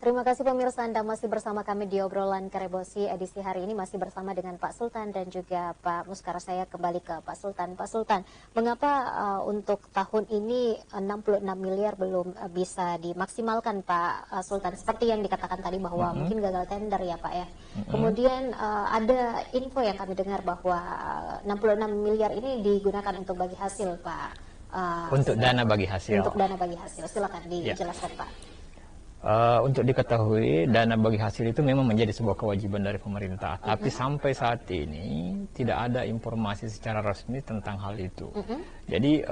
Terima kasih pemirsa, Anda masih bersama kami di obrolan Karebosi edisi hari ini, masih bersama dengan Pak Sultan dan juga Pak Muskara. Saya kembali ke Pak Sultan. Pak Sultan, mengapa untuk tahun ini 66 miliar belum bisa dimaksimalkan Pak Sultan? Seperti yang dikatakan tadi bahwa mungkin gagal tender ya Pak ya. Kemudian ada info yang kami dengar bahwa 66 miliar ini digunakan untuk bagi hasil Pak. Untuk dana bagi hasil. Untuk dana bagi hasil, silakan dijelaskan Pak. Untuk diketahui, dana bagi hasil itu memang menjadi sebuah kewajiban dari pemerintah. Tapi sampai saat ini tidak ada informasi secara resmi tentang hal itu. Jadi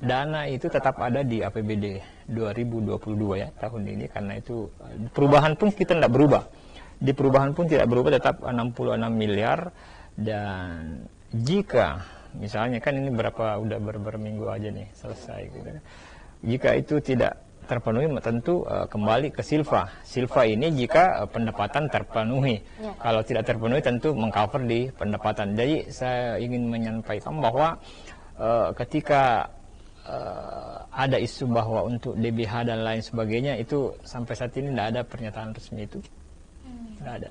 dana itu tetap ada di APBD 2022 ya tahun ini, karena itu perubahan pun kita tidak berubah. Di perubahan pun tidak berubah, tetap 66 miliar. Dan jika misalnya kan ini udah berminggu aja nih selesai gitu. Jika itu tidak terpenuhi, tentu kembali ke Silva. Silva ini jika pendapatan terpenuhi. Kalau tidak terpenuhi tentu mengcover di pendapatan. Jadi saya ingin menyampaikan bahwa ketika ada isu bahwa untuk DBH dan lain sebagainya, itu sampai saat ini tidak ada pernyataan resmi itu. Tidak ada.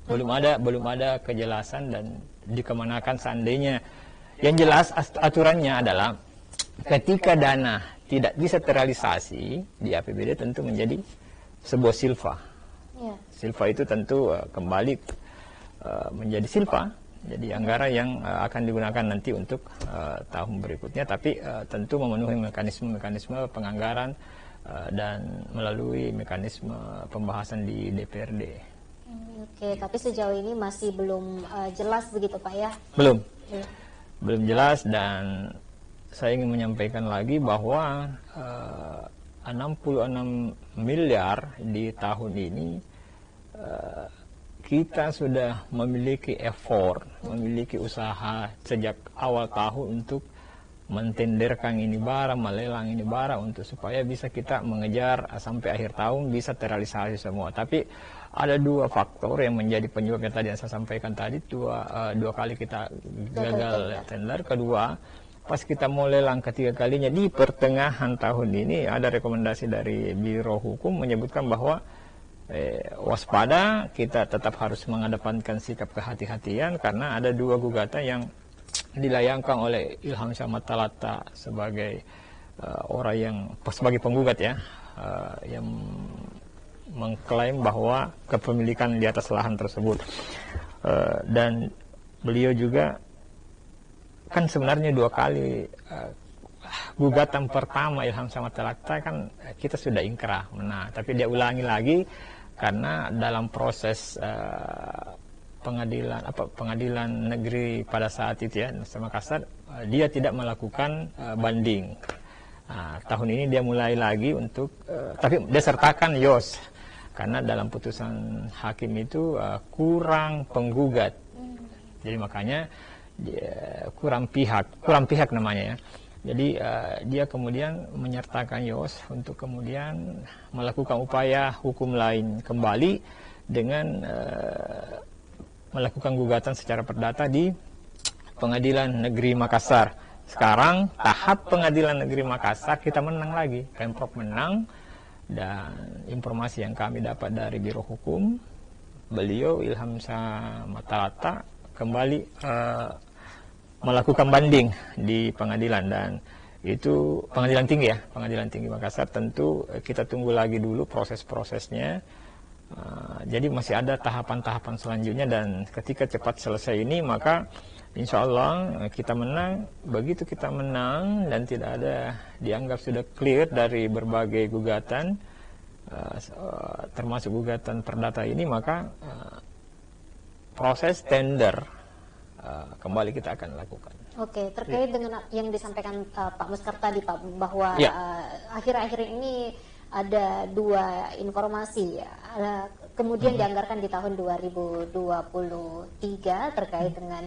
Belum ada kejelasan dan dikemanakan seandainya. Yang jelas aturannya adalah ketika dana tidak bisa terrealisasi di APBD, tentu menjadi sebuah silva. Silva itu tentu kembali menjadi silva, jadi anggaran yang akan digunakan nanti untuk tahun berikutnya, tapi tentu memenuhi mekanisme penganggaran dan melalui mekanisme pembahasan di DPRD. Oke, tapi sejauh ini masih belum jelas begitu Pak ya? Belum jelas, dan saya ingin menyampaikan lagi bahwa 66 miliar di tahun ini kita sudah memiliki effort, memiliki usaha sejak awal tahun untuk mentenderkan ini barang, melelang ini barang, untuk supaya bisa kita mengejar sampai akhir tahun bisa terrealisasi semua. Tapi ada dua faktor yang menjadi penyebabnya tadi yang saya sampaikan tadi, dua kali kita gagal tender. Kedua, pas kita mau lelang ketiga kalinya di pertengahan tahun ini, ada rekomendasi dari Biro Hukum menyebutkan bahwa waspada, kita tetap harus mengedepankan sikap kehati-hatian, karena ada dua gugatan yang dilayangkan oleh Ilham Syah-Matalata sebagai orang yang sebagai penggugat ya, yang mengklaim bahwa kepemilikan di atas lahan tersebut, dan beliau juga kan sebenarnya dua kali gugatan pertama Ilham Syah-Matalata kan kita sudah ingkrah menang, tapi dia ulangi lagi karena dalam proses pengadilan negeri pada saat itu ya, Makassar, dia tidak melakukan banding. Tahun ini dia mulai lagi untuk tapi dia sertakan YOS karena dalam putusan hakim itu kurang penggugat, jadi makanya kurang pihak namanya ya. Jadi dia kemudian menyertakan YOS untuk kemudian melakukan upaya hukum lain kembali dengan melakukan gugatan secara perdata di Pengadilan Negeri Makassar. Sekarang tahap Pengadilan Negeri Makassar kita menang lagi, Pemprov menang, dan informasi yang kami dapat dari Biro Hukum, beliau Ilham Syah-Matalata kembali melakukan banding di pengadilan, dan itu pengadilan tinggi ya, Pengadilan Tinggi Makassar. Tentu kita tunggu lagi dulu proses-prosesnya. Jadi masih ada tahapan-tahapan selanjutnya, dan ketika cepat selesai ini maka insya Allah kita menang. Begitu kita menang dan tidak ada, dianggap sudah clear dari berbagai gugatan, termasuk gugatan perdata ini, maka proses tender kembali kita akan lakukan. Oke, terkait dengan yang disampaikan Pak Muskar tadi Pak, bahwa akhir-akhir ini ada dua informasi kemudian dianggarkan di tahun 2023 terkait dengan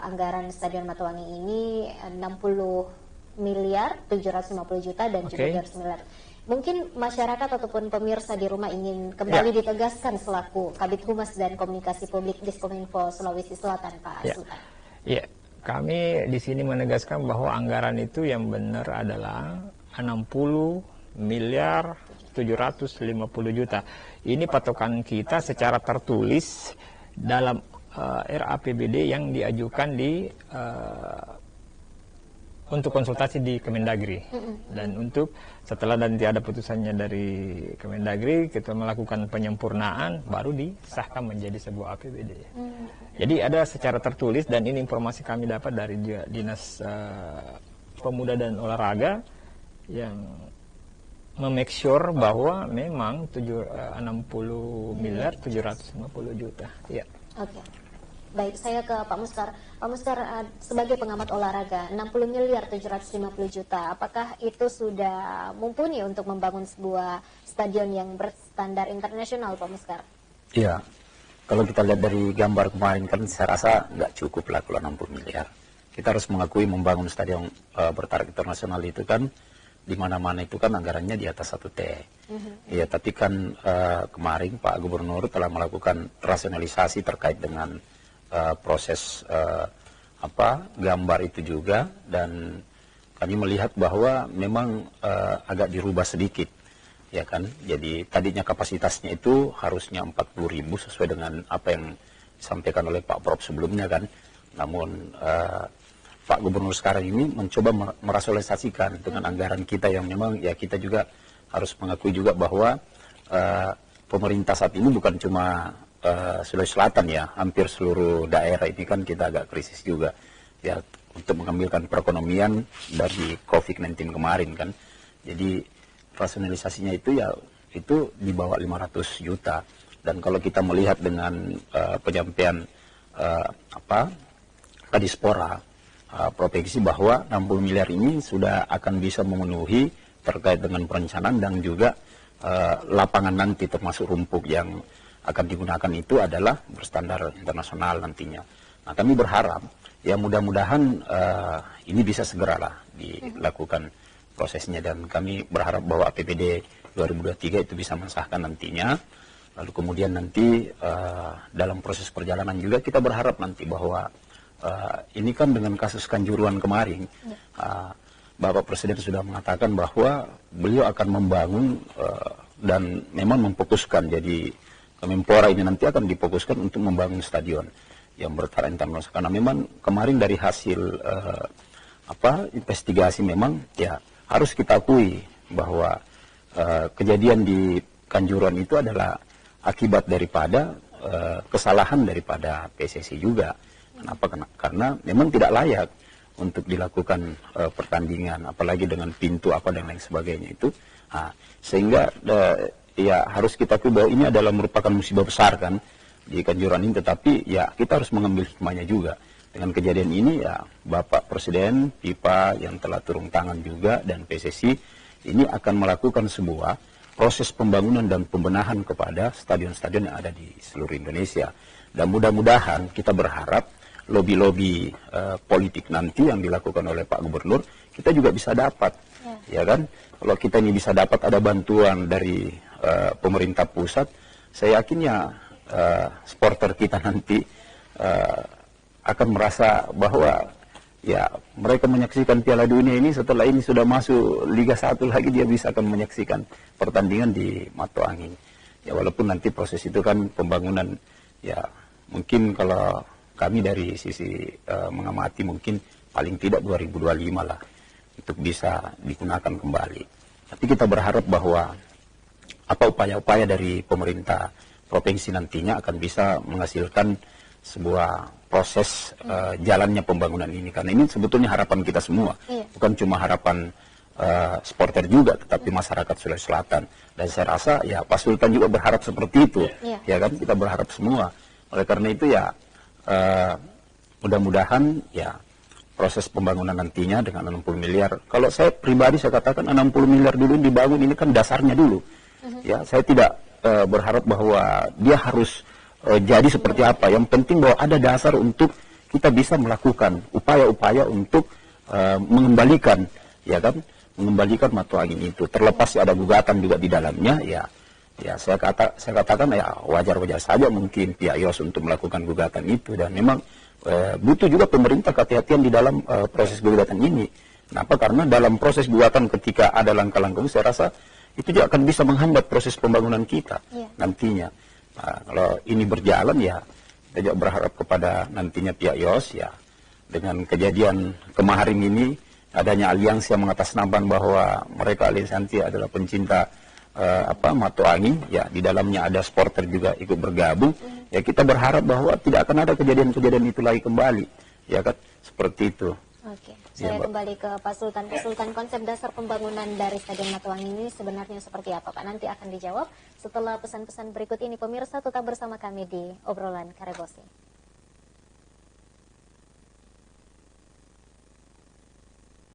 anggaran Stadion Matuwangi ini 60 miliar 750 juta dan juga 200 miliar. Mungkin masyarakat ataupun pemirsa di rumah ingin kembali ditegaskan selaku Kabid Humas dan Komunikasi Publik Diskominfo Sulawesi Selatan, Pak Sultan. Ya, kami di sini menegaskan bahwa anggaran itu yang benar adalah 60 miliar 750 juta. Ini patokan kita secara tertulis dalam RAPBD yang diajukan untuk konsultasi di Kemendagri. Dan untuk setelah nanti ada putusannya dari Kemendagri, kita melakukan penyempurnaan, baru disahkan menjadi sebuah APBD. Jadi ada secara tertulis, dan ini informasi kami dapat dari Dinas Pemuda dan Olahraga yang memake sure bahwa memang 60 miliar 750 juta. Ya. Oke. Baik, saya ke Pak Muskar. Pak Muskar, sebagai pengamat olahraga, 60 miliar 750 juta, apakah itu sudah mumpuni untuk membangun sebuah stadion yang berstandar internasional, Pak Muskar? Iya, kalau kita lihat dari gambar kemarin kan saya rasa nggak cukup lah kalau 60 miliar. Kita harus mengakui membangun stadion bertaraf internasional itu kan, di mana-mana itu kan anggarannya di atas 1 T. Iya, tapi kan kemarin Pak Gubernur telah melakukan rasionalisasi terkait dengan proses gambar itu juga, dan kami melihat bahwa memang agak dirubah sedikit, ya kan. Jadi tadinya kapasitasnya itu harusnya 40.000 sesuai dengan apa yang disampaikan oleh Pak Prof sebelumnya kan. Namun Pak Gubernur sekarang ini mencoba merasionalisasikan dengan anggaran kita yang memang ya kita juga harus mengakui juga bahwa pemerintah saat ini bukan cuma Sulawesi Selatan ya, hampir seluruh daerah ini kan kita agak krisis juga ya, untuk mengambilkan perekonomian dari COVID-19 kemarin kan. Jadi rasionalisasinya itu ya itu di bawah 500 juta. Dan kalau kita melihat dengan penyampaian Kadispora provinsi bahwa 60 miliar ini sudah akan bisa memenuhi terkait dengan perencanaan dan juga lapangan nanti termasuk rumput yang akan digunakan itu adalah berstandar internasional nantinya. Nah, kami berharap ya mudah-mudahan ini bisa segeralah dilakukan prosesnya, dan kami berharap bahwa APBD 2023 itu bisa mensahkan nantinya. Lalu kemudian nanti dalam proses perjalanan juga kita berharap nanti bahwa ini kan dengan kasus Kanjuruhan kemarin, Bapak Presiden sudah mengatakan bahwa beliau akan membangun dan memang memfokuskan, jadi Kemenpora ini nanti akan difokuskan untuk membangun stadion yang bertaraf internasional. Karena memang kemarin dari hasil investigasi memang ya harus kita akui bahwa kejadian di Kanjuruhan itu adalah akibat daripada kesalahan daripada PSSI juga. Kenapa? Karena memang tidak layak untuk dilakukan pertandingan, apalagi dengan pintu dan lain sebagainya itu. Sehingga ya harus kita akui bahwa ini adalah merupakan musibah besar kan di Kanjuruhan ini, tetapi ya kita harus mengambil hikmahnya juga. Dengan kejadian ini ya Bapak Presiden, FIFA yang telah turun tangan juga, dan PSSI ini akan melakukan sebuah proses pembangunan dan pembenahan kepada stadion-stadion yang ada di seluruh Indonesia. Dan mudah-mudahan kita berharap lobi-lobi politik nanti yang dilakukan oleh Pak Gubernur kita juga bisa dapat, ya kan? Kalau kita ini bisa dapat ada bantuan dari pemerintah pusat, saya yakinnya supporter kita nanti akan merasa bahwa ya mereka menyaksikan Piala Dunia ini, setelah ini sudah masuk Liga 1 lagi dia bisa akan menyaksikan pertandingan di Mato Angin. Ya walaupun nanti proses itu kan pembangunan ya mungkin kalau kami dari sisi mengamati mungkin paling tidak 2025 lah untuk bisa digunakan kembali. Tapi kita berharap bahwa upaya-upaya dari pemerintah provinsi nantinya akan bisa menghasilkan sebuah proses jalannya pembangunan ini. Karena ini sebetulnya harapan kita semua, bukan cuma harapan supporter juga, tetapi masyarakat Sulawesi Selatan. Dan saya rasa ya Pak Sultan juga berharap seperti itu, ya kan? Kita berharap semua. Oleh karena itu ya mudah-mudahan ya proses pembangunan nantinya dengan 60 miliar. Kalau saya pribadi saya katakan 60 miliar dulu dibangun, ini kan dasarnya dulu. Ya, saya tidak berharap bahwa dia harus jadi seperti apa. Yang penting bahwa ada dasar untuk kita bisa melakukan upaya-upaya untuk mengembalikan, ya kan, mengembalikan Mato Angin itu. Terlepas ada gugatan juga di dalamnya, ya saya katakan ya wajar-wajar saja mungkin pihak IOS untuk melakukan gugatan itu, dan memang butuh juga pemerintah kehati-hatian di dalam proses gugatan ini. Kenapa? Karena dalam proses gugatan ketika ada langkah-langkah itu saya rasa itu juga akan bisa menghambat proses pembangunan kita nantinya. Nah, kalau ini berjalan ya, kita juga berharap kepada nantinya pihak YOS ya, dengan kejadian kemarin ini, adanya aliansi yang mengatasnamakan bahwa mereka aliansi adalah pencinta Mato Angin, ya di dalamnya ada supporter juga ikut bergabung, ya kita berharap bahwa tidak akan ada kejadian-kejadian itu lagi kembali, ya kan, seperti itu. Oke, saya kembali ke Pak Sultan. Pak Sultan, konsep dasar pembangunan dari Stadion Mato Angin ini sebenarnya seperti apa, Pak? Nanti akan dijawab setelah pesan-pesan berikut ini. Pemirsa tetap bersama kami di Obrolan Karebosi.